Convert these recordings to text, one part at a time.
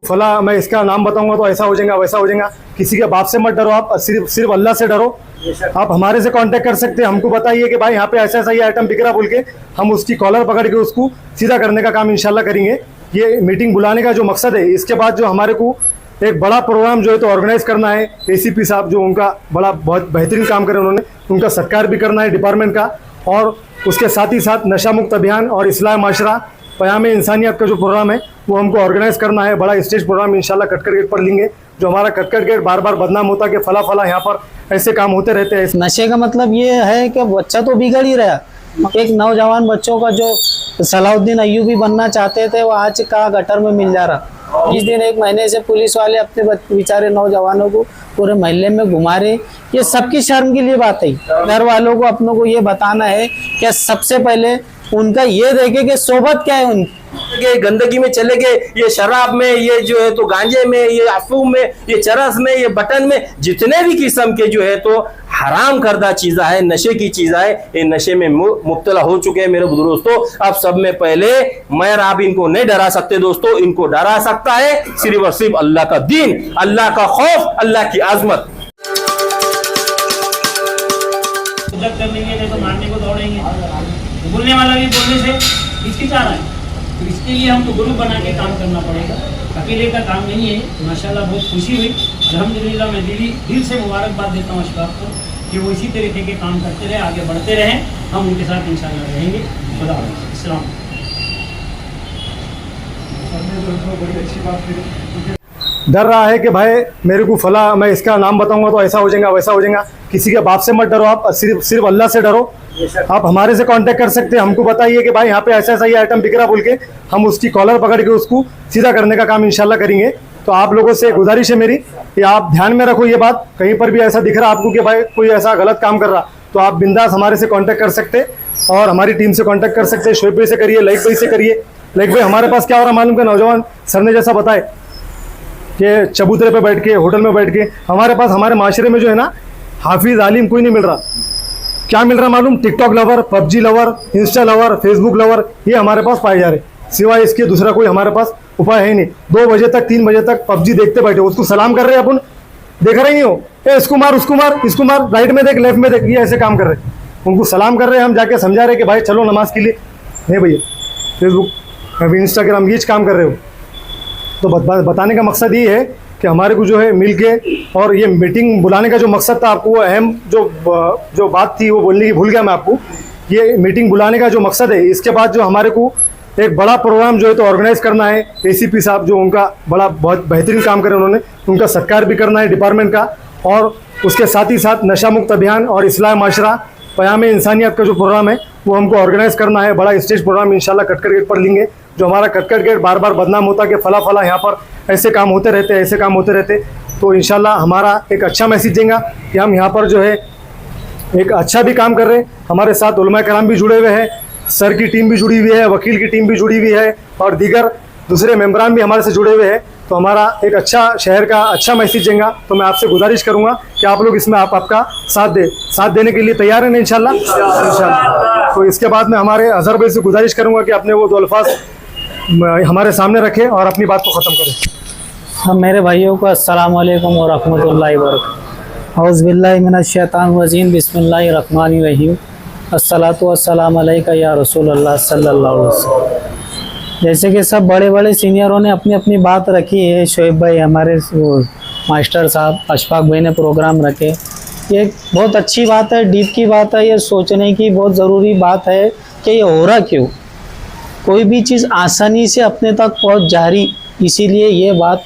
फला मैं इसका नाम बताऊंगा तो ऐसा हो जाएगा वैसा हो जाएगा। किसी के बाप से मत डरो, आप सिर्फ अल्लाह से डरो। आप हमारे से कांटेक्ट कर सकते हैं, हमको बताइए कि भाई यहाँ पे ऐसा ऐसा ये आइटम बिक रहा बोल के, हम उसकी कॉलर पकड़ के उसको सीधा करने का काम इंशाल्लाह करेंगे। ये मीटिंग बुलाने का जो मकसद है, इसके बाद जो हमारे को एक बड़ा प्रोग्राम जो है तो ऑर्गेनाइज करना है। एसीपी साहब जो उनका बहुत बेहतरीन काम करे, उन्होंने उनका सत्कार भी करना है डिपार्टमेंट का, और उसके साथ ही साथ नशा मुक्त अभियान और इस्लाह माशरा पयाम इंसानियत का जो प्रोग्राम है वो हमको ऑर्गेनाइज करना है। बड़ा स्टेज प्रोग्राम इंशाल्लाह कटकर गेट पर लेंगे। जो हमारा कटकर गेट बार बार बदनाम होता कि फला फला यहाँ पर ऐसे काम होते रहते हैं। नशे का मतलब ये है कि बच्चा तो बिगड़ ही रहा। एक नौजवान बच्चों का जो सलाउद्दीन अय्यूबी बनना चाहते थे वो आज का गटर में मिल जा रहा। इस दिन 1 महीने से पुलिस वाले अपने बेचारे नौजवानों को पूरे मोहल्ले में घुमा रहे। ये सबकी शर्म की लिए बात है। घर वालों को अपनों को ये बताना है कि सबसे पहले उनका ये देखे कि सोबत क्या है उनकी। गंदगी में चले गए, ये शराब में, ये जो है तो गांजे में, ये अफूम में, ये चरस में, ये बटन में, जितने भी किस्म के जो है तो हराम करदा चीज़ा है, नशे की चीज़ा है, ये नशे में मुब्तला हो चुके हैं मेरे दोस्तों। अब सब में पहले मैं आप इनको नहीं डरा सकते दोस्तों, इनको डरा सकता है सिर्फ और सिर्फ अल्लाह का दीन, अल्लाह का खौफ, अल्लाह की आजमत। तो मारने को दौड़ेंगे, बोलने वाला भी बोलने से हिचकिचा रहा है। तो इसके लिए हमको ग्रुप बना के काम करना पड़ेगा, अकेले का काम नहीं है। माशाल्लाह बहुत खुशी हुई, अल्हम्दुलिल्लाह। मैं दिल से मुबारकबाद देता हूँ अशफाक को कि वो इसी तरीके के काम करते रहे, आगे बढ़ते रहें। हम उनके साथ इंशाल्लाह रहेंगे। खुदा हाफ़िज़। अस्सलाम। डर रहा है कि भाई मेरे को फला मैं इसका नाम बताऊंगा तो ऐसा हो जाएगा वैसा हो जाएगा। किसी के बाप से मत डरो, आप सिर्फ अल्लाह से डरो। आप हमारे से कांटेक्ट कर सकते हैं, हमको बताइए कि भाई यहाँ पे ऐसा ऐसा ये आइटम बिक रहा बोल के, हम उसकी कॉलर पकड़ के उसको सीधा करने का काम इंशाल्लाह करेंगे। तो आप लोगों से गुजारिश है मेरी कि आप ध्यान में रखो ये बात। कहीं पर भी ऐसा दिख रहा आपको कि भाई कोई ऐसा गलत काम कर रहा, तो आप बिंदास हमारे से कांटेक्ट कर सकते और हमारी टीम से कांटेक्ट कर सकते हैं। शोएब भाई से करिए, लाइक भाई से करिए। लाइक भाई हमारे पास क्या हो रहा मालूम का, नौजवान सर ने जैसा बताए कि चबूतरे पे बैठ के, होटल में बैठ के, हमारे पास हमारे माशरे में जो है ना हाफिज आलिम कोई नहीं मिल रहा। क्या मिल रहा मालूम? TikTok lover, PUBG lover, Insta lover, Facebook lover, ये हमारे पास पाए जा रहे। सिवाय इसके दूसरा कोई हमारे पास उपाय है नहीं। 2 बजे तक 3 बजे तक पबजी देखते बैठे, उसको सलाम कर रहे हैं अपन, देख रहे ही हो, ए इसको मार, उसको मार, इसको मार, राइट में देख, लेफ्ट में देख, ये ऐसे काम कर रहे। उनको सलाम कर रहे हैं, हम जाके समझा रहे कि भाई चलो नमाज के लिए। नहीं भैया, फेसबुक अभी इंस्टाग्राम ये काम कर रहे हो। तो बताने का मकसद ये है कि हमारे को जो है मिल के, और ये मीटिंग बुलाने का जो मकसद था, आपको वो अहम जो बात थी वो बोलने की भूल गया मैं आपको। ये मीटिंग बुलाने का जो मकसद है, इसके बाद जो हमारे को एक बड़ा प्रोग्राम जो है तो ऑर्गेनाइज करना है। एसीपी साहब जो उनका बहुत बेहतरीन काम करे, उन्होंने उनका सत्कार भी करना है डिपार्टमेंट का, और उसके साथ ही साथ नशा मुक्त अभियान और इस्लाह माशरा पयाम इंसानियत का जो प्रोग्राम है वो हमको ऑर्गेनाइज करना है। बड़ा स्टेज प्रोग्राम इंशाल्लाह कटकर गेट पर लेंगे। जो हमारा कटकर गेट बार बार बदनाम होता कि फला फला यहाँ पर ऐसे काम होते रहते, ऐसे काम होते रहते, तो इंशाल्लाह हमारा एक अच्छा मैसेज देगा कि हम यहाँ पर जो है एक अच्छा भी काम कर रहे हैं। हमारे साथ उलमा कराम भी जुड़े हुए हैं, सर की टीम भी जुड़ी हुई है, वकील की टीम भी जुड़ी हुई है, और दीगर दूसरे मेम्बरान भी हमारे से जुड़े हुए हैं। तो हमारा एक अच्छा शहर का अच्छा मैसेज देगा। तो मैं आपसे गुजारिश करूँगा कि आप लोग इसमें आपका साथ देने के लिए तैयार हैं इंशाल्लाह। तो इसके बाद मैं हमारे अजहर भाई से गुजारिश करूँगा कि अपने वो 2 अल्फाज हमारे सामने रखें और अपनी बात को ख़त्म करें। हम मेरे भाइयों को अस्सलाम वालेकुम व रहमतुल्लाहि व बरकातहू। औज़ु बिल्लाहि मिनश शैतानिर रजीम, बिस्मिल्लाहिर रहमानिर रहीम। अस्सलातु वस्सलामु अलैका या रसूल अल्लाह सल्लल्लाहु अलैहि वसल्लम। जैसे कि सब बड़े बड़े सीनियरों ने अपनी अपनी बात रखी है, शोएब भाई, हमारे मास्टर साहब, अशफाक भाई ने प्रोग्राम रखे। ये बहुत अच्छी बात है, डीप की बात है, ये सोचने की बहुत ज़रूरी बात है कि ये हो रहा क्यों। कोई भी चीज़ आसानी से अपने तक पहुंच जा रही, इसीलिए ये बात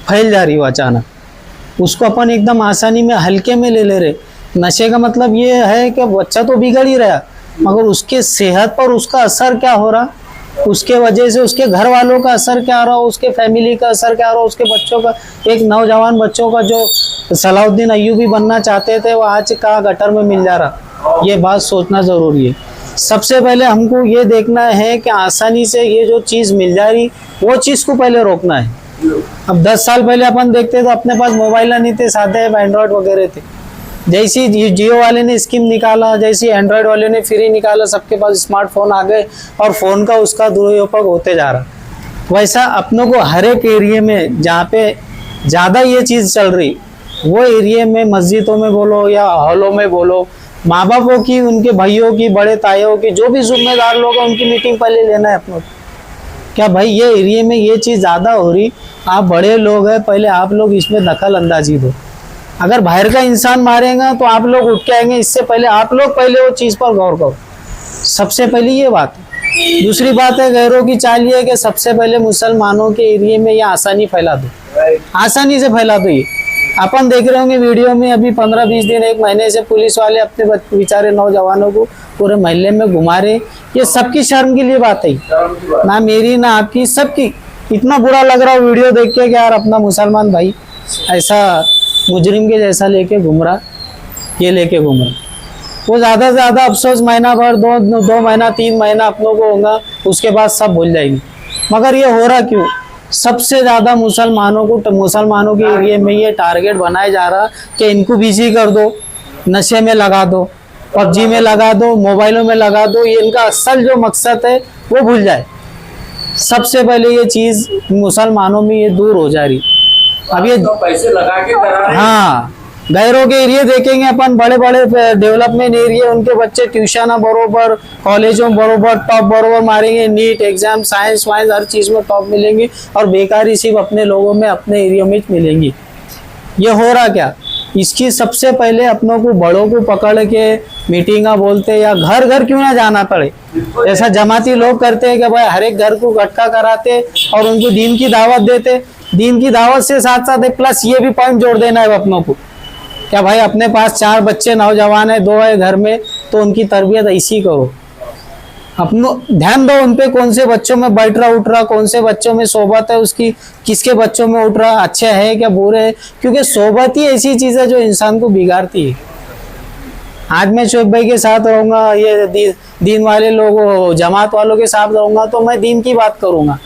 फैल जा रही हो अचानक। उसको अपन एकदम आसानी में हल्के में ले रहे। नशे का मतलब ये है कि बच्चा तो बिगड़ ही रहा, मगर उसके सेहत पर उसका असर क्या हो रहा, उसके वजह से उसके घर वालों का असर क्या हो रहा, उसके फैमिली का असर क्या हो रहा, उसके बच्चों का, एक नौजवान बच्चों का जो सलाउद्दीन अय्यूबी बनना चाहते थे वो आज का गटर में मिल जा रहा। ये बात सोचना ज़रूरी है। सबसे पहले हमको ये देखना है कि आसानी से ये जो चीज़ मिल जा रही, वो चीज़ को पहले रोकना है। अब 10 साल पहले अपन देखते तो अपने पास मोबाइल नहीं थे, सादे एंड्रॉयड वगैरह थे। जैसी जियो वाले ने स्कीम निकाला, जैसी एंड्रॉयड वाले ने फ्री निकाला, सबके पास स्मार्टफोन आ गए और फ़ोन का उसका दुरुपयोग होते जा रहा। वैसा अपनों को हर एक एरिया में जहाँ पे ज़्यादा ये चीज़ चल रही, वो एरिया में मस्जिदों में बोलो या हॉलों में बोलो, माँ बापों की, उनके भाइयों की, बड़े ताइयों की, जो भी जिम्मेदार लोग हैं उनकी मीटिंग पहले लेना है अपनों। क्या भाई ये एरिया में ये चीज़ ज़्यादा हो रही, आप बड़े लोग हैं, पहले आप लोग इसमें दखल अंदाजी दो। अगर बाहर का इंसान मारेगा तो आप लोग उठ के आएंगे, इससे पहले आप लोग पहले वो चीज़ पर गौर करो। सबसे पहले ये बात है। दूसरी बात है, गैरों की चाल ये है कि सबसे पहले मुसलमानों के एरिया में ये आसानी फैला दो, आसानी से फैला दो। ये अपन देख रहे होंगे वीडियो में, अभी 15-20 दिन 1 महीने से पुलिस वाले अपने बेचारे नौजवानों को पूरे मोहल्ले में घुमा रहे। ये सबकी शर्म के लिए बात है, ना मेरी ना आपकी, सबकी। इतना बुरा लग रहा है वीडियो देख के कि यार अपना मुसलमान भाई ऐसा मुजरिम के जैसा लेके घूम रहा, ये लेके घूम रहा। वो ज़्यादा से ज़्यादा अफसोस महीना भर, 2 महीना 3 महीना अपनों को होगा, उसके बाद सब भूल जाएंगे। मगर ये हो रहा क्यों? सबसे ज़्यादा मुसलमानों को, मुसलमानों के एरिया में ये टारगेट बनाया जा रहा कि इनको बिजी कर दो, नशे में लगा दो, पबजी में लगा दो, मोबाइलों में लगा दो। ये इनका असल जो मकसद है वो भूल जाए। सबसे पहले ये चीज़ मुसलमानों में ये दूर हो जा रही। अब ये तो पैसे लगा के करा रहे हैं। हाँ, गैरों के एरिया देखेंगे अपन, बड़े बड़े डेवलपमेंट एरिया, उनके बच्चे ट्यूशन बरोबर, कॉलेजों बरोबर, टॉप बरोबर मारेंगे, नीट एग्जाम, साइंस वाइंस हर चीज़ में टॉप मिलेंगी, और बेकारी सिर्फ अपने लोगों में, अपने एरिया में मिलेंगी। ये हो रहा क्या? इसकी सबसे पहले अपनों को, बड़ों को पकड़ के मीटिंगा बोलते, या घर घर क्यों ना जाना पड़े, ऐसा जमाती लोग करते हैं कि भाई हर एक घर को इकट्ठा कराते और उनको दीन की दावत देते। दीन की दावत से साथ साथ एक प्लस ये भी पॉइंट जोड़ देना है अपनों को, क्या भाई अपने पास 4 बच्चे नौजवान है, 2 है घर में, तो उनकी तरबियत ऐसी करो। अपनो ध्यान दो उन पे, कौन से बच्चों में बैठ रहा उठ रहा, कौन से बच्चों में सोबत है उसकी, किसके बच्चों में उठ रहा, अच्छे है क्या बुरे है। क्योंकि सोबत ही ऐसी चीज़ है जो इंसान को बिगाड़ती है। आज मैं शोएब भाई के साथ रहूँगा, ये दीन वाले लोग, जमात वालों के साथ रहूँगा तो मैं दीन की बात करूँगा,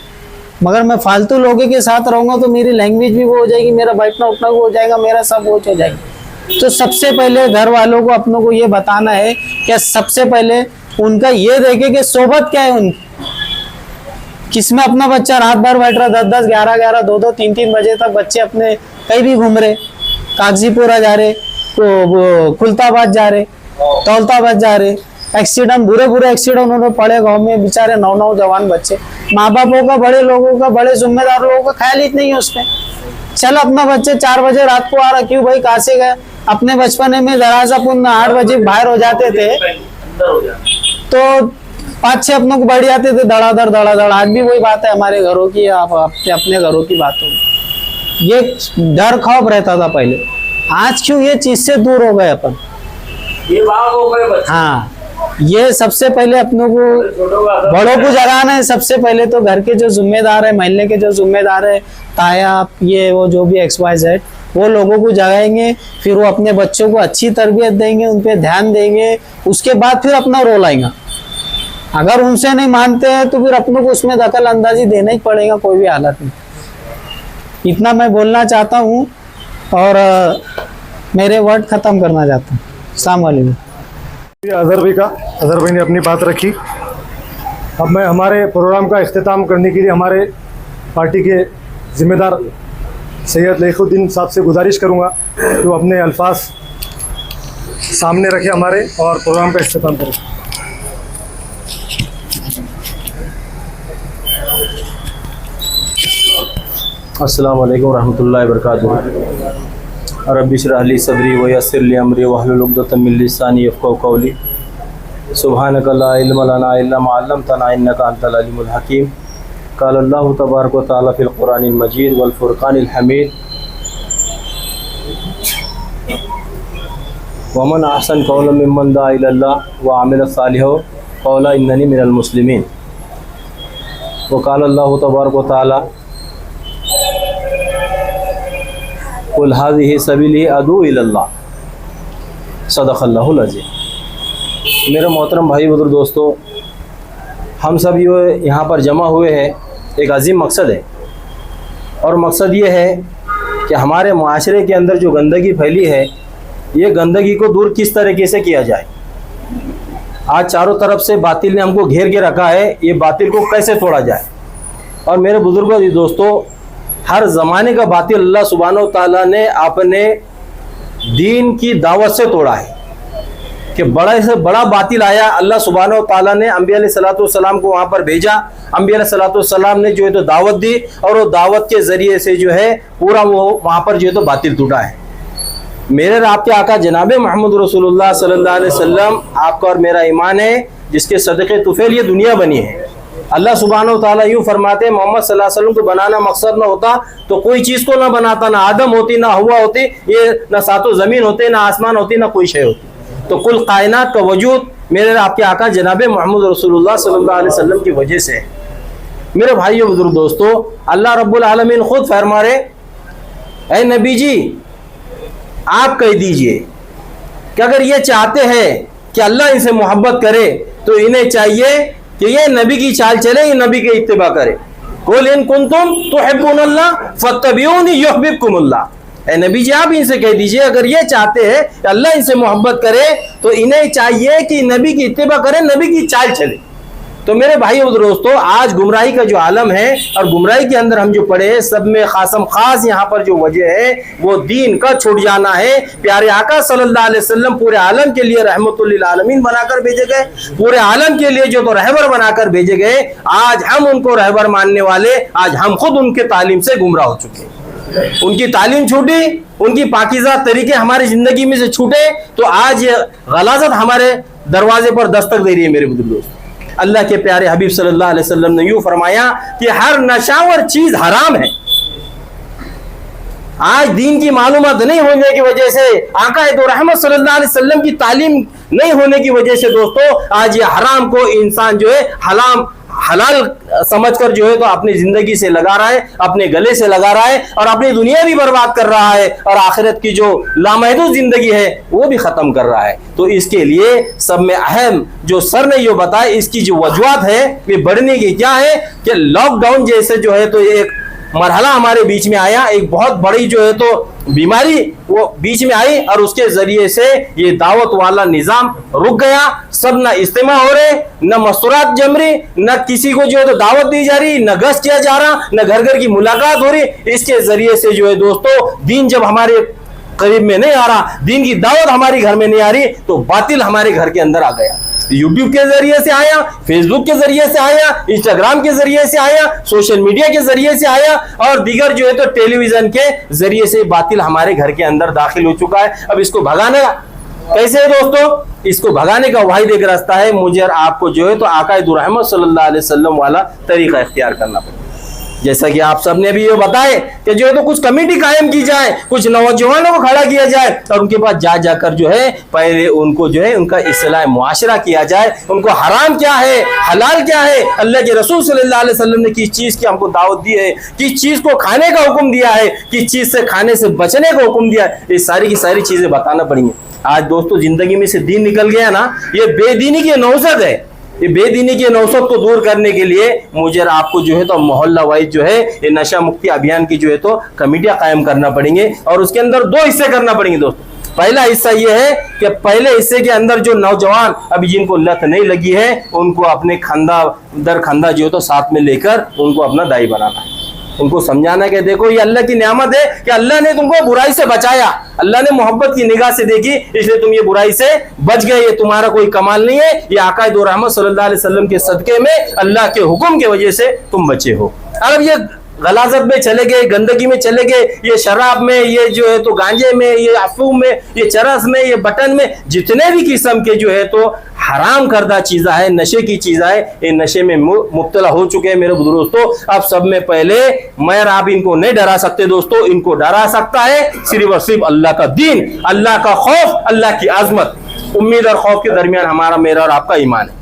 मगर मैं फालतू लोगों के साथ रहूँगा तो मेरी लैंग्वेज भी वो हो जाएगी, मेरा बैठना उठना वो हो जाएगा, मेरा सब वो हो जाएगा। तो सबसे पहले घर वालों को, अपनों को ये बताना है कि सबसे पहले उनका ये देखे कि सोबत क्या है उनकी, किसमें अपना बच्चा रात भर बैठ रहा, 10-10, 11-11, 2-2, 3-3 बजे तक बच्चे अपने कहीं भी घूम रहे, कागजीपुरा जा रहे, खुलताबाद जा रहे, दौलताबाद जा रहे। एक्सीडेंट, बुरे एक्सीडेंट उन्होंने पड़े गाँव में, बेचारे नौजवान बच्चे। माँ बापों का, बड़े लोगों का, बड़े जिम्मेदार लोगों का ख्याल ही नहीं है उसमें। चल अपना बच्चे 4 बजे रात को आ रहा, क्यों भाई कहाँ से गए? अपने बचपने में जरा सा पुन 8 बजे बाहर हो जाते थे तो 5-6 अपनों को बढ़ जाते थे, धड़ाधड़। आज भी वही बात है हमारे घरों की, आप अपने घरों की बातों में। ये डर खौफ रहता था पहले, आज क्यों ये चीज से दूर हो गए अपन, ये बात हो गए बच्चे। हाँ, ये सबसे पहले अपनों को, बड़ों को जगाना है। सबसे पहले तो घर के जो जिम्मेदार है, मोहल्ले के जो जिम्मेदार है, ताया, ये वो जो भी XYZ, वो लोगों को जगाएंगे, फिर वो अपने बच्चों को अच्छी तरबियत देंगे, उन पर ध्यान देंगे, उसके बाद फिर अपना रोल आएगा। अगर उनसे नहीं मानते हैं तो फिर अपनों को उसमें दखल अंदाजी देना ही पड़ेगा, कोई भी हालत में। इतना मैं बोलना चाहता हूँ और मेरे वर्ड ख़त्म करना चाहता हूँ। अस्सलाम वालेकुम। अजहर भाई ने अपनी बात रखी। अब मैं हमारे प्रोग्राम का इख्तिताम करने के लिए हमारे पार्टी के ज़िम्मेदार सैयद लईखुद्दीन साहब से गुजारिश करूंगा कि वो अपने अल्फाज सामने रखे हमारे और प्रोग्राम का इख्तिताम करें। अस्सलाम वालेकुम रहमतुल्लाहि व बरकातुहू। रब्बि इश्रह ली सदरी व यस्सिर ली अमरी वहलुल उक़दतम मिन लिसानी यफ़क़हू क़ौली। सुब्हानका ला इल्म लना इल्ला मा अल्लमतना इन्नका अंतल अलीमुल हकीम। क़ाल अल्लाहु तबारक व तआला फ़िल क़ुरानिल मजीद वल फ़ुरक़ानिल हमीद। वमन अहसन क़ौलन मिम्मन दआ इलल्लाह व अमिल सालिहन क़ौला इन्ननी मिनल मुस्लिमीन। व क़ाल अल्लाहु तबारक व तआला कुल हाज़िही सबीली अदू इलल्लाह। सदक़ल्लाहुल अज़ीम। मेरे मोहतरम भाई बुजुर्ग दोस्तों, हम सब ये यहाँ पर जमा हुए हैं, एक अजीम मकसद है, और मकसद ये है कि हमारे माशरे के अंदर जो गंदगी फैली है, ये गंदगी को दूर किस तरीके से किया जाए। आज चारों तरफ से बातिल ने हमको घेर के रखा है, ये बातिल को कैसे तोड़ा जाए। और मेरे बुजुर्गों दोस्तों, हर ज़माने का बातिल अल्लाह सुब्हानहू व तआला ने अपने दीन की दावत से तोड़ा है कि बड़ा से बड़ा बातिल आया, अल्लाह सुब्हानहू व तआला ने अंबिया अलैहिस्सलातु वस्सलाम को वहाँ पर भेजा। अंबिया अलैहिस्सलातु वस्सलाम ने जो है तो दावत दी और वो दावत के ज़रिए से जो है पूरा वो वहाँ पर जो है तो बातिल टूटा है। मेरे और आपके आका जनाब मोहम्मद रसूलुल्लाह सल्लल्लाहु अलैहि वसल्लम, आपका और मेरा ईमान है, जिसके सदक़े तुफ़ैल ये दुनिया बनी है। अल्लाह सुब्हानहू व तआला यूँ फरमाते हैं, मोहम्मद सल्लल्लाहु अलैहि वसल्लम को बनाना मकसद ना होता तो कोई चीज़ को ना बनाता, ना आदम होती, ना हवा होती, ये ना सातों ज़मीन होते, ना आसमान होती, ना कोई शय होती। तो कुल कायनात का वजूद मेरे आपके आका जनाब मोहम्मद रसूलुल्लाह सल्लल्लाहु अलैहि वसल्लम की वजह से है। मेरे भाइयों बुजुर्ग दोस्तों, अल्लाह रब्बुल आलमीन खुद फरमा रहे, ऐ नबी जी आप कह दीजिए कि अगर ये चाहते हैं कि अल्लाह इनसे मोहब्बत करे तो इन्हें चाहिए कि ये नबी की चाल चले, ये नबी के इत्तिबा करे। कुल इन कुंतुम तुहिब्बुनल्लाह फत्तबिऊनी युहब्बिबकुमुल्लाह। ए नबी जी आप इनसे कह दीजिए अगर ये चाहते हैं कि अल्लाह इनसे मोहब्बत करे तो इन्हें चाहिए कि नबी की इत्तिबा करें, नबी की चाल चले। तो मेरे भाइयों दोस्तों, आज गुमराही का जो आलम है और गुमराही के अंदर हम जो पढ़े हैं, सब में खासम खास यहाँ पर जो वजह है वो दीन का छूट जाना है। प्यारे आका सल्लल्लाहु अलैहि वसल्लम पूरे आलम के लिए रहमतुल लिल आलमीन बनाकर भेजे गए, पूरे आलम के लिए जो तो रहबर बनाकर भेजे गए। आज हम उनको रहबर मानने वाले, आज हम खुद उनके तालीम से गुमराह हो चुके। उनकी तालीम छूटी, उनकी पाकीज़ा तरीके हमारी जिंदगी में से छूटे तो आज ये गलाजत हमारे दरवाजे पर दस्तक दे रही है। मेरे बुजुर्ग दोस्त, अल्लाह के प्यारे हबीब सल्लल्लाहु अलैहि वसल्लम ने यूं फरमाया कि हर नशावर चीज हराम है। आज दीन की मालूमात नहीं होने की वजह से, आका दो रहमत सल्लल्लाहु अलैहि वसल्लम की तालीम नहीं होने की वजह से दोस्तों, आज ये हराम को इंसान जो है हलाल समझकर जो है तो अपनी जिंदगी से लगा रहा है, अपने गले से लगा रहा है और अपनी दुनिया भी बर्बाद कर रहा है और आखिरत की जो लामहदूद जिंदगी है वो भी खत्म कर रहा है। तो इसके लिए सब में अहम जो सर ने ये बताया, इसकी जो वजूहत है ये बढ़ने की क्या है कि लॉकडाउन जैसे जो है तो एक मरहला हमारे बीच में आया, एक बहुत बड़ी जो है तो बीमारी वो बीच में आई और उसके जरिए से ये दावत वाला निजाम रुक गया। सब न इस्तेमा हो रहे, न मस्तूरात जम रही, न किसी को जो है तो दावत दी जा रही, न गश्त किया जा रहा, न घर घर की मुलाकात हो रही। इसके जरिए से जो है दोस्तों, दीन जब हमारे करीब में नहीं आ रहा, दीन की दावत हमारी घर में नहीं आ रही, तो बातिल हमारे घर के अंदर आ गया। यूट्यूब के जरिए से आया, फेसबुक के जरिए से आया, इंस्टाग्राम के जरिए से आया, सोशल मीडिया के जरिए से आया और दीगर जो है तो टेलीविजन के जरिए से बातिल हमारे घर के अंदर दाखिल हो चुका है। अब इसको भगाने कैसे है दोस्तों? इसको भगाने का वाहिद एक रास्ता है, मुझे और आपको जो है तो आका दो रहमत सल्लल्लाहु अलैहि वसल्लम वाला तरीका इख्तियार करना पड़ेगा। जैसा कि आप सबने भी ये बताए कि जो है तो कुछ कमेटी कायम की जाए, कुछ नौजवानों को खड़ा किया जाए और उनके पास जा जाकर जो है पहले उनको जो है उनका इस्लाह मुआशरा किया जाए, उनको हराम क्या है, हलाल क्या है, अल्लाह के रसूल सल्लल्लाहु अलैहि वसल्लम ने किस चीज़ की हमको दावत दी है, किस चीज़ को खाने का हुक्म दिया है, किस चीज़ से खाने से बचने का हुक्म दिया है, ये सारी की सारी चीज़ें बताना पड़ेंगी। आज दोस्तों जिंदगी में से दीन निकल गया ना, ये बेदीनी की नौसत है। ये बेदीनी की नौसत को दूर करने के लिए मुझे आपको जो है तो मोहल्ला वाइज जो है ये नशा मुक्ति अभियान की जो है तो कमेटियां कायम करना पड़ेंगे और उसके अंदर 2 हिस्से करना पड़ेंगे दोस्तों। पहला हिस्सा ये है कि पहले हिस्से के अंदर जो नौजवान अभी जिनको लत नहीं लगी है उनको अपने खंदा दर खंदा जो है तो साथ में लेकर उनको अपना दाई बनाना है, उनको समझाना है कि देखो ये अल्लाह की नेमत है कि अल्लाह ने तुमको बुराई से बचाया, अल्लाह ने मोहब्बत की निगाह से देखी इसलिए तुम ये बुराई से बच गए, ये तुम्हारा कोई कमाल नहीं है, ये आका दो रहमत सल्लल्लाहु अलैहि वसल्लम के सदके में अल्लाह के हुक्म की वजह से तुम बचे हो। अब ये गलाजत में चले गए, गंदगी में चले गए, ये शराब में, ये जो है तो गांजे में, ये अफूम में, ये चरस में, ये बटन में, जितने भी किस्म के जो है तो हराम करदा चीज़ा है, नशे की चीज़ा है, ये नशे में मुब्तला हो चुके हैं मेरे दोस्तों। अब सब में पहले मैं आप इनको नहीं डरा सकते दोस्तों, इनको डरा सकता है सिर्फ और सिर्फ अल्लाह का दीन, अल्लाह का खौफ, अल्लाह की आजमत। उम्मीद और खौफ के दरमियान हमारा, मेरा और आपका ईमान है।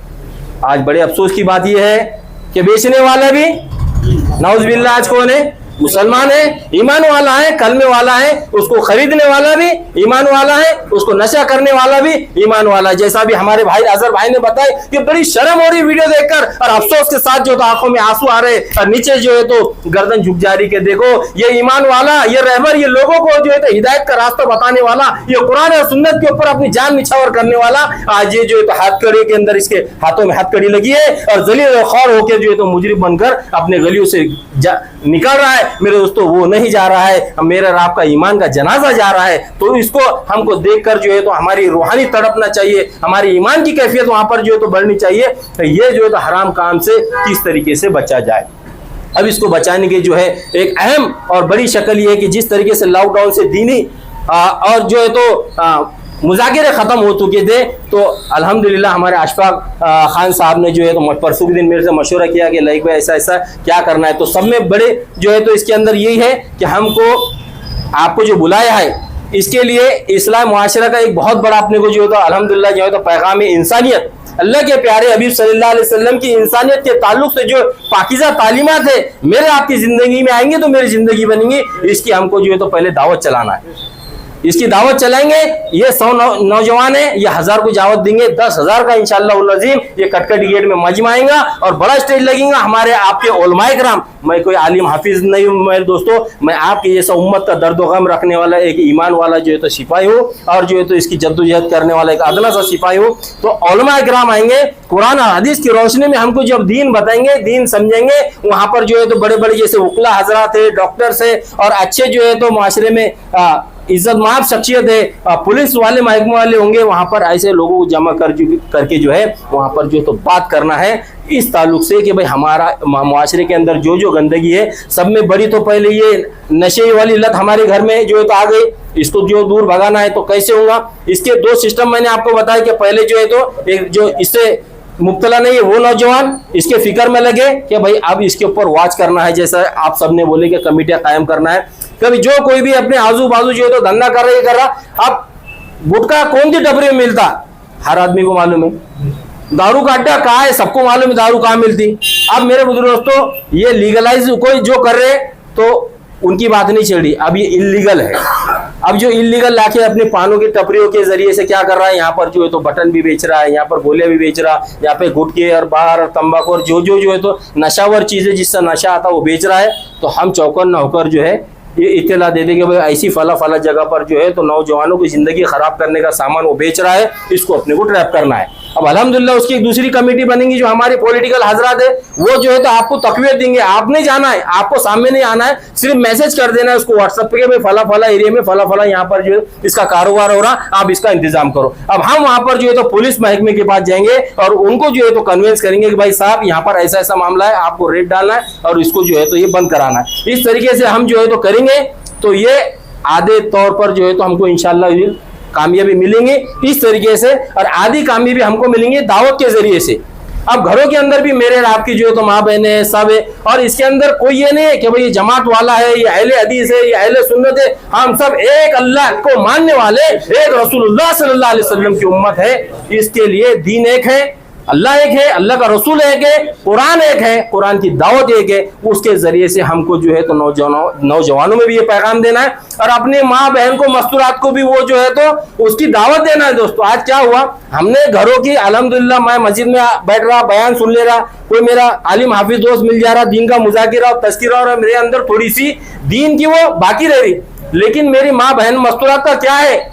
आज बड़े अफसोस की बात यह है कि बेचने वाला भी नाउज़ुबिल्लाह आज कौन है? मुसलमान है, ईमान वाला है, कलमे वाला है, उसको खरीदने वाला भी ईमान वाला है, उसको नशा करने वाला भी ईमान वाला है। जैसा भी हमारे भाई अजहर भाई ने बताया कि बड़ी शर्म हो रही वीडियो देखकर और अफसोस के साथ जो तो आंखों में आंसू आ रहे और नीचे जो है तो गर्दन झुक जा रही कि देखो ये ईमान वाला, ये रहबर, ये लोगों को जो है तो हिदायत का रास्ता बताने वाला, ये कुरान और सुन्नत के ऊपर अपनी जान निछावर करने वाला, आज ये जो है तो हथकड़ी के अंदर इसके हाथों में हथकड़ी लगी है और जलील खौर होकर जो है तो मुजरिम बनकर अपने गलियों से निकल रहा है। मेरे दोस्तों वो नहीं जा रहा है, मेरा और आपका ईमान का जनाजा जा रहा है। तो इसको हमको देखकर जो है तो हमारी रूहानी तड़पना चाहिए, हमारी ईमान की कैफियत वहां पर जो है तो बढ़नी चाहिए। तो ये जो है तो हराम काम से किस तरीके से बचा जाए। अब इसको बचाने की जो है एक अहम और बड़ी शक्ल ये है कि जिस तरीके से लॉकडाउन से दीनी और जो है तो मुज़ाकिरे ख़त्म हो चुके थे, तो अल्हम्दुलिल्लाह हमारे अशफाक खान साहब ने जो है तो परसों के दिन मेरे से मशवरा किया कि लाइक भाई ऐसा ऐसा क्या करना है। तो सब में बड़े जो है तो इसके अंदर यही है कि हमको आपको जो बुलाया है इसके लिए इस्लाम मुआशरा का एक बहुत बड़ा अपने को जो है तो अल्हम्दुलिल्लाह जो है तो पैगाम इंसानियत, अल्लाह के प्यारे हबीब सल्लल्लाहु अलैहि वसल्लम की इंसानियत के ताल्लुक से जो पाकीज़ा तालीमात है मेरे आपकी ज़िंदगी में आएंगे तो मेरी ज़िंदगी बनेगी। इसकी हमको जो है तो पहले दावत चलाना है, इसकी दावत चलाएंगे। ये 100 नौजवान है, ये 1000 को दावत देंगे, 10,000 का इंशाअल्लाह अज़ीम ये कटकट गेट में मजमा आएगा और बड़ा स्टेज लगेगा। हमारे आपके उलमाए किराम, मैं कोई आलिम हाफिज नहीं हूँ मेरे दोस्तों, मैं आपके जैसा उम्मत का दर्द गम रखने वाला एक ईमान वाला जो है तो सिपाही हूँ और जो है तो इसकी जद्दोजहद करने वाला एक अदना सा सिपाही हूँ। तो उलमाए किराम आएंगे, कुरान और हदीस की रोशनी में हमको जब दीन बताएंगे, दीन समझेंगे, वहां पर जो है तो बड़े बड़े जैसे वकला हजरात है, डॉक्टर्स है और अच्छे जो है तो माशरे में इज्जत माफ शख्सियत है, पुलिस वाले महकमे वाले होंगे, वहां पर ऐसे लोगों को जमा करके जो है वहां पर जो तो बात करना है इस ताल्लुक से कि भाई हमारा मुआशरे के अंदर जो जो गंदगी है, सब में बड़ी तो पहले ये नशे वाली लत हमारे घर में जो है तो आ गई, इसको जो दूर भगाना है तो कैसे होगा। इसके 2 सिस्टम मैंने आपको बताया कि पहले जो है तो एक जो इससे मुब्तला नहीं है वो नौजवान इसके फिक्र में लगे कि भाई अब इसके ऊपर वॉच करना है, जैसा आप सबने बोले कि कमेटियां कायम करना है। कभी जो कोई भी अपने आजू बाजू जो है तो धंधा कर रहा। अब गुटखा कौन सी टपरी में मिलता हर आदमी को मालूम है, दारू का अड्डा कहाँ है सबको मालूम है, दारू कहाँ मिलती। अब मेरे दोस्तों ये लीगलाइज कोई जो कर रहे तो उनकी बात नहीं चल रही, अब ये इल्लीगल है। अब जो इल्लीगल लाके अपने पानों की टपरियों के जरिए से क्या कर रहा है, यहाँ पर जो है तो बटन भी बेच रहा है, यहाँ पर गोलियां भी बेच रहा है, यहाँ पे गुटखे और बाहर और तंबाकू और जो है तो नशावर चीजें जिससे नशा आता है वो बेच रहा है। तो हम चौकन न होकर जो है ये इत्तला दे देंगे भाई ऐसी फला जगह पर जो है तो नौजवानों की जिंदगी खराब करने का सामान वो बेच रहा है, इसको अपने को ट्रैप करना है। अब अल्हम्दुलिल्लाह उसकी एक दूसरी कमेटी बनेगी जो हमारे पॉलिटिकल हजरात है, वो जो है तो आपको तकवीत देंगे। आप नहीं जाना है, आपको सामने नहीं आना है, सिर्फ मैसेज कर देना है उसको व्हाट्सएप पे भाई फला एरिया में फला यहाँ पर जो है इसका कारोबार हो रहा, आप इसका इंतजाम करो। अब हम वहां पर जो है तो पुलिस महकमे के पास जाएंगे और उनको जो है तो कन्विंस करेंगे कि भाई साहब यहाँ पर ऐसा ऐसा मामला है, आपको रेड डालना है और इसको जो है तो ये बंद कराना है। इस तरीके से हम जो है तो करेंगे तो ये आधे तौर पर जो है तो हमको इंशाअल्लाह कामयाबी मिलेंगी इस तरीके से, और आधी कामयाबी हमको मिलेंगी दावत के जरिए से। अब घरों के अंदर भी मेरे आपकी जो है तो माँ बहनें है, सब है, और इसके अंदर कोई ये नहीं है कि भाई ये जमात वाला है, ये अहले हदीस है, ये अहले सुन्नत है। हम सब एक अल्लाह को मानने वाले, एक रसूलुल्लाह सल्लल्लाहु अलैहि वसल्लम की उम्मत है। इसके लिए दीन एक है, अल्लाह एक है, अल्लाह का रसूल एक है, कुरान एक है, कुरान की दावत एक है। उसके जरिए से हमको जो है तो नौजवानों में भी ये पैगाम देना है और अपने माँ बहन को मस्तूरात को भी वो जो है तो उसकी दावत देना है। दोस्तों आज क्या हुआ, हमने घरों की अल्हम्दुलिल्लाह मैं मस्जिद में बैठ रहा, बयान सुन ले रहा, कोई मेरा आलिम हाफिज दोस्त मिल जा रहा, दीन का मुज़ाकिरा और तज़किरा और मेरे अंदर थोड़ी सी दीन की वो बाकी रह रही, लेकिन मेरी माँ बहन मस्तूरात का क्या है,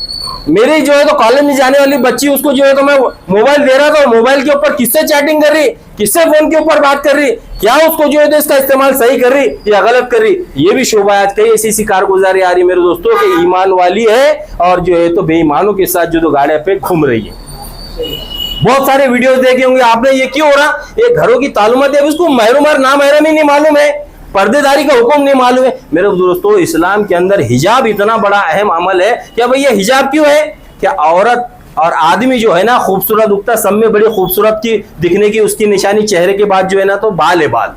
मेरी जो है तो कॉलेज में जाने वाली बच्ची उसको जो है तो मैं मोबाइल दे रहा था, मोबाइल के ऊपर किससे चैटिंग कर रही, किससे फोन के ऊपर बात कर रही, क्या उसको जो है तो इसका इस्तेमाल सही कर रही या गलत कर रही। ये भी शोभा आज कई ऐसी कारगुजारी आ रही मेरे दोस्तों के ईमान वाली है और जो है तो बेईमानों के साथ जो तो गाड़ियां पे घूम रही है। बहुत सारे वीडियोस देखे होंगे आपने, ये क्यों हो रहा, ये घरों की तालुमत है, उसको महरुमर ना महरम ही नहीं मालूम है, पर्देदारी का हुक्म नहीं मालूम है। मेरे दोस्तों इस्लाम के अंदर हिजाब इतना बड़ा अहम अमल है। क्या भैया हिजाब क्यों है, क्या औरत और आदमी जो है ना खूबसूरत उगता, सब में बड़ी खूबसूरत की दिखने की उसकी निशानी चेहरे के बाद जो है ना तो बाल है, बाल,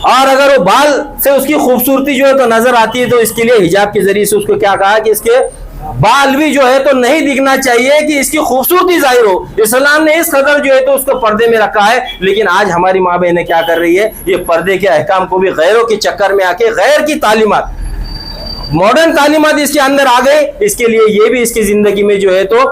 और अगर वो बाल से उसकी खूबसूरती जो है तो नजर आती है तो इसके लिए हिजाब के जरिए से उसको क्या कहा कि इसके बाल भी जो है तो नहीं दिखना चाहिए कि इसकी खूबसूरती जाहिर हो। इस्लाम ने इस कदर जो है तो उसको पर्दे में रखा है, लेकिन आज हमारी माँ बहनें क्या कर रही है, ये पर्दे के अहकाम को भी गैरों के चक्कर में आके गैर की तालीमात, मॉडर्न तालीमात इसके अंदर आ गए। इसके लिए ये भी इसकी जिंदगी में जो है तो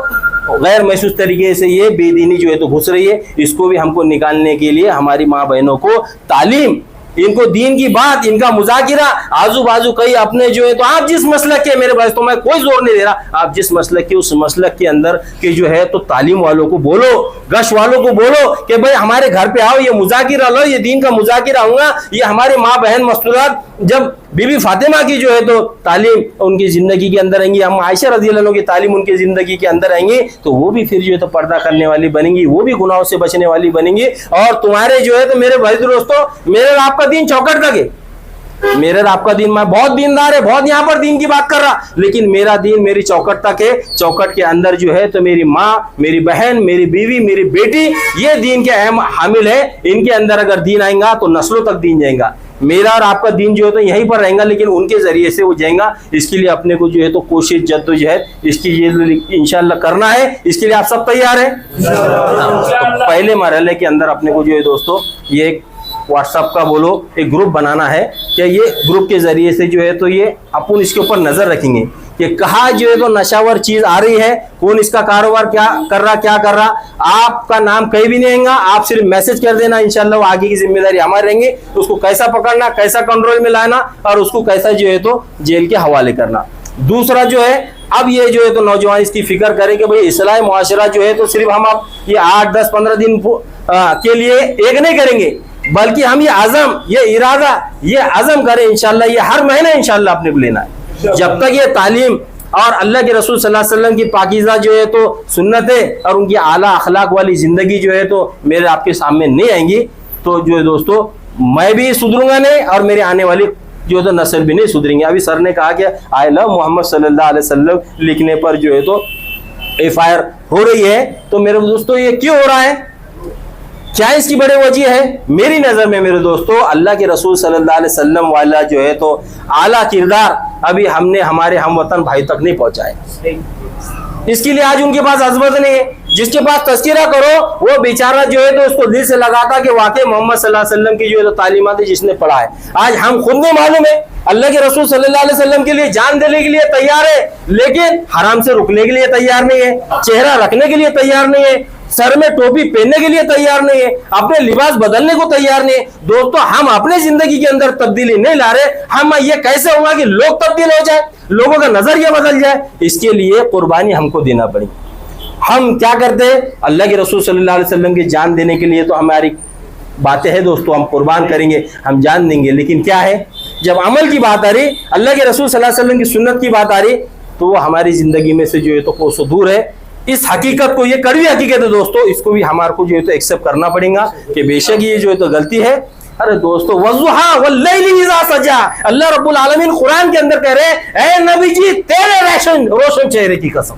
गैर महसूस तरीके से ये बेदीनी जो है तो घुस रही है। इसको भी हमको निकालने के लिए हमारी माँ बहनों को तालीम, इनको दीन की बात, इनका मुजाकिरा, आजू बाजू कई अपने जो है तो आप जिस मसलक के, मेरे भाई तो मैं कोई जोर नहीं दे रहा, आप जिस मसलक के उस मसलक के अंदर के जो है तो तालीम वालों को बोलो, गश वालों को बोलो कि भाई हमारे घर पे आओ, ये मुजाकिरा लो, ये दीन का मुजाकिरा होगा। ये हमारे माँ बहन मस्तूरात जब बीबी फातिमा की जो है तो तालीम उनकी जिंदगी के अंदर आएंगी, हम आयशा रज़ी अल्लाह अन्हा की तालीम उनकी जिंदगी के अंदर आएंगी, तो वो भी फिर जो है तो पर्दा करने वाली बनेंगी, वो भी गुनाहों से बचने वाली बनेंगी। और तुम्हारे जो है तो मेरे भाई दोस्तों, मेरे और आपका दीन चौकट तक है। मेरे और आपका दीन, मैं बहुत दीनदार है, बहुत यहाँ पर दीन की बात कर रहा, लेकिन मेरा दीन मेरी चौकट तक है। चौकट के अंदर जो है तो मेरी माँ, मेरी बहन, मेरी बीवी, मेरी बेटी, ये दीन के अहम हामिल है। इनके अंदर अगर दीन आएगा तो नस्लों तक दीन जाएगा। मेरा और आपका दीन जो है तो यहीं पर रहेगा, लेकिन उनके जरिए से वो जाएगा। इसके लिए अपने को जो है तो कोशिश, जद्दोजहद इसकी ये इंशाल्लाह करना है। इसके लिए आप सब तैयार हैं? तो पहले मरहले के अंदर अपने को जो है दोस्तों ये एक व्हाट्सएप का बोलो एक ग्रुप बनाना है कि ये ग्रुप के जरिए से जो है तो ये अपन इसके ऊपर नजर रखेंगे कि कहाँ जो है तो नशावर चीज आ रही है, कौन इसका कारोबार क्या कर रहा। आपका नाम कहीं भी नहीं आएगा, आप सिर्फ मैसेज कर देना, इंशाल्लाह वो आगे की जिम्मेदारी हमारी रहेंगी। उसको कैसा पकड़ना, कैसा कंट्रोल में लाना और उसको कैसा जो है तो जेल के हवाले करना। दूसरा जो है, अब ये जो है तो नौजवान इसकी फिक्र करें कि भाई इस्लाही मुआशरा जो है तो सिर्फ हम अब ये 8, 10, 15 दिन के लिए एक नहीं करेंगे, बल्कि हम ये आज़म, ये इरादा, ये अज़म करें इंशाल्लाह, ये हर महीने इंशाल्लाह अपने को लेना है। जब तक ये तालीम और अल्लाह के रसूल सल्लल्लाहु अलैहि वसल्लम की पाकीज़ा जो है तो सुन्नतें और उनकी आला अखलाक वाली ज़िंदगी जो है तो मेरे आपके सामने नहीं आएंगी, तो जो है दोस्तों मैं भी सुधरूंगा नहीं और मेरे आने वाली जो है तो नस्ल भी नहीं सुधरेंगे। अभी सर ने कहा कि आई लव मोहम्मद सल्लल्लाहु अलैहि वसल्लम लिखने पर जो है तो FIR हो रही है, तो मेरे दोस्तों ये क्यों हो रहा है, क्या इसकी बड़ी वजह है? मेरी नजर में मेरे दोस्तों अल्लाह के रसूल सल्लल्लाहु अलैहि वसल्लम वाला जो है तो आला किरदार अभी हमने हमारे हमवतन भाई तक नहीं पहुंचाए। इसके लिए आज उनके पास अज़मत नहीं है। जिसके पास तज़किरा करो वो बेचारा जो है तो उसको दिल से लगाता कि वाकई मोहम्मद सल्लल्लाहु अलैहि वसल्लम की जो है तो तालीमात जिसने पढ़ा है। आज हम खुद नहीं मालूम है, अल्लाह के रसूल सल्लल्लाहु अलैहि वसल्लम के लिए जान देने के लिए तैयार है, लेकिन हराम से रुकने के लिए तैयार नहीं है, चेहरा रखने के लिए तैयार नहीं है, सर में टोपी पहनने के लिए तैयार नहीं है, अपने लिबास बदलने को तैयार नहीं है। दोस्तों हम अपने जिंदगी के अंदर तब्दीली नहीं ला रहे, हम ये कैसे होगा कि लोग तब्दील हो जाए, लोगों का नजरिया बदल जाए? इसके लिए कुर्बानी हमको देना पड़ेगी। हम क्या करते हैं, अल्लाह के रसूल सल्लल्लाहु अलैहि वसल्लम की जान देने के लिए तो हमारी बातें हैं दोस्तों, हम कुर्बान करेंगे, हम जान देंगे, लेकिन क्या है जब अमल की बात आ रही, अल्लाह के रसूल सल्लल्लाहु अलैहि वसल्लम की सुन्नत की बात आ रही, तो वो हमारी जिंदगी में से जो है तो कोसों दूर है। इस हकीकत को, ये कड़वी हकीकत है दोस्तों, इसको भी हमारे को जो है तो एक्सेप्ट करना पड़ेगा कि बेशक ये जो है तो गलती है। अरे दोस्तों वज़ुहा वल्लैलि इज़ा सजा, अल्लाह रब्बुल आलमीन कुरान के अंदर कह रहे हैं, ए नबी जी तेरे रोशन चेहरे की कसम,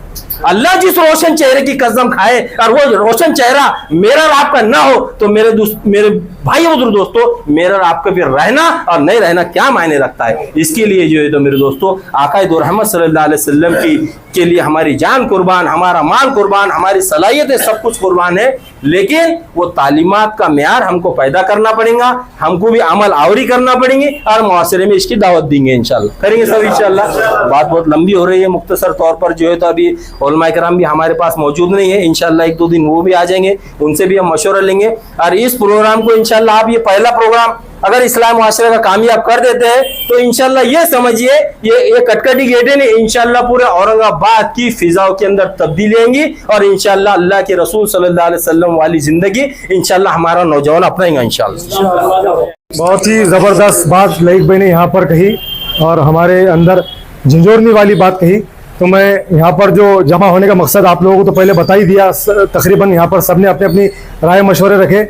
अल्लाह जिस रोशन चेहरे की कसम खाए और वो रोशन चेहरा मेरा और आपका ना हो, तो मेरे भाई और दोस्तों मेरा और आपका फिर रहना और नहीं रहना क्या मायने रखता है? इसके लिए जो है तो मेरे दोस्तों आका दो रहमत सल्लल्लाहु अलैहि वसल्लम के लिए हमारी जान कुर्बान, हमारा माल कुर्बान, हमारी सलाहियतें सब कुछ कुर्बान है, लेकिन वो तालीमात का म्यार हमको पैदा करना पड़ेगा, हमको भी अमल आवरी करना पड़ेंगे और मुआशरे में इसकी दावत देंगे, इंशाल्लाह करेंगे सब इंशाल्लाह। बात बहुत लंबी हो रही है, मुख्तसर तौर पर जो है तो अभी उलमा किराम भी हमारे पास मौजूद नहीं है, इंशाल्लाह 1-2 दिन वो भी आ जाएंगे, उनसे भी हम मशवरा लेंगे। और इस प्रोग्राम को इंशाल्लाह आप, ये पहला प्रोग्राम अगर इस्लाम मुआशरे का कामयाब कर देते हैं तो इंशाल्लाह ये समझिए ये कटकटी गेटें ने इंशाल्लाह पूरे औरंगाबाद की फिजाओं के अंदर तब्दीली आएंगी और इंशाल्लाह अल्लाह के रसूल सल्लल्लाहु अलैहि वसल्लम वाली जिंदगी इंशाल्लाह हमारा नौजवान अपनाएंगा इंशाल्लाह। बहुत ही ज़बरदस्त बात लईक भाई ने यहाँ पर कही और हमारे अंदर झंझोड़ने वाली बात कही। तो मैं यहाँ पर जो जमा होने का मकसद आप लोगों को तो पहले बता ही दिया, तकरीबन यहाँ पर सबने अपने अपनी राय मशवरे रखे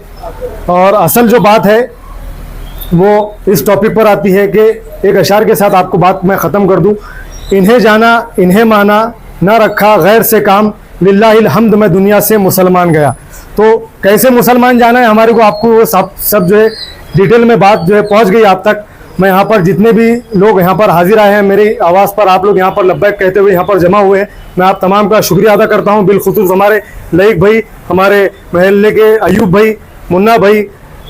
और असल जो बात है वो इस टॉपिक पर आती है कि एक अशार के साथ आपको बात मैं ख़त्म कर दूं। इन्हें जाना इन्हें माना, ना रखा गैर से काम, लिल्लाहिल हम्द मैं दुनिया से मुसलमान गया। तो कैसे मुसलमान जाना है हमारे को, आपको वो सब जो है डिटेल में बात जो है पहुंच गई आप तक। मैं यहाँ पर जितने भी लोग यहाँ पर हाजिर आए हैं, मेरी आवाज़ पर आप लोग यहाँ पर लब्बैक कहते हुए यहाँ पर जमा हुए हैं, मैं आप तमाम का शुक्रिया अदा करता हूँ। बिलखुसूस हमारे लईक भाई, हमारे महल्ले के अयूब भाई, मुन्ना भाई,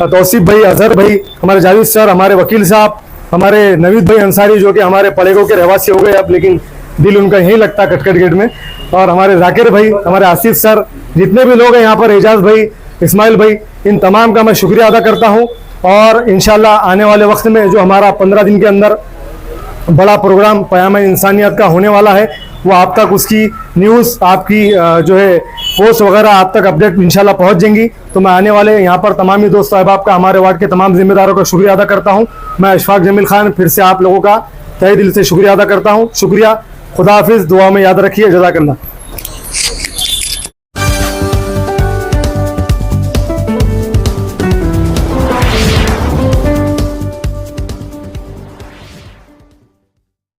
तौसीफ भाई, अजहर भाई, हमारे जावेद सर, हमारे वकील साहब, हमारे नवीद भाई अंसारी जो कि हमारे पड़ेगों के रहवासी हो गए अब, लेकिन दिल उनका यहीं लगता कटकट गेट में, और हमारे जाकिर भाई, हमारे आसिफ सर, जितने भी लोग हैं यहाँ पर, एजाज भाई, इस्माइल भाई, इन तमाम का मैं शुक्रिया अदा करता हूँ। और इंशाल्लाह आने वाले वक्त में जो हमारा 15 दिन के अंदर बड़ा प्रोग्राम क़याम-ए इंसानियत का होने वाला है, वो आप तक उसकी न्यूज़, आपकी जो है पोस्ट वगैरह आप तक अपडेट इंशाल्लाह पहुंच जाएंगी। तो मैं आने वाले यहाँ पर तमाम ही दोस्त अहबाब का, हमारे वार्ड के तमाम जिम्मेदारों का शुक्रिया अदा करता हूँ। मैं अशफाक जमील खान फिर से आप लोगों का तहे दिल से शुक्रिया अदा करता हूँ। शुक्रिया, खुदा हाफिज़, दुआ में याद रखिए, जज़ाकल्लाह।